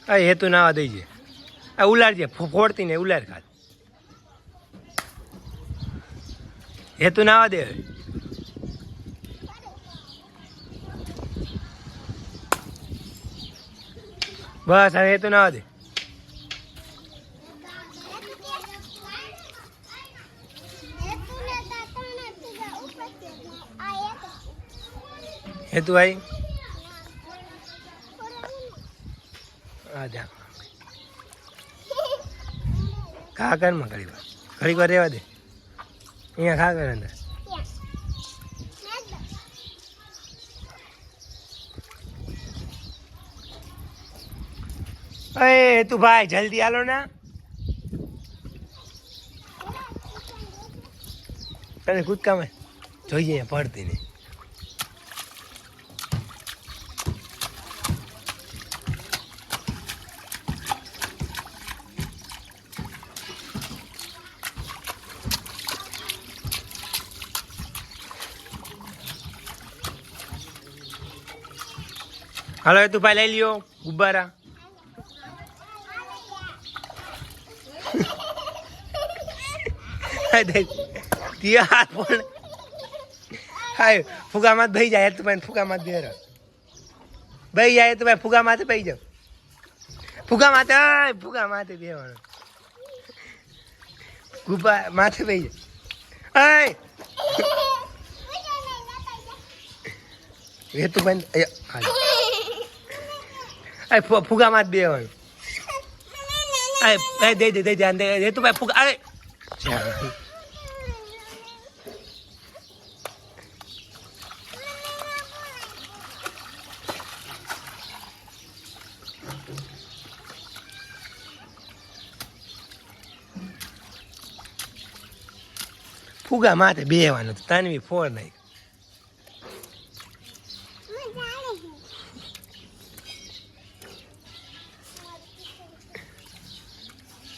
હા હેતુ નાવા દઈ છે આ ઉલાડજે ફોડતી ને ઉલાડ ખાત હેતુ નાવા દે બસ હવે હેતુ નાવા દે હેતુ ભાઈ જા ખા કર માં ઘડી વાર રહેવા દે અહીંયા ખા કર અંદર એ તું ભાઈ જલ્દી આલો ના તને કૂદકામાં જોઈએ પડતી નહીં હાલો તું ભાઈ લઈ લ્યો ગુબ્બારા હાથ પણ હાય ફુગામાં ભાઈ જાય તો ભાઈ ફુગામાં દે ભાઈ જાય તો ભાઈ ફુગામાં ભાઈ જાવ ફુગામાં બેવાનું ગુબ્બા માથે ભાઈ જાય એ તું ભાઈ ફુગામાં જ બેવાનું દે ધ્યાન દે એ તું ભાઈ ફુગા અરે ફુગા માથે બેવાનું તાનવી ફોડ નહીં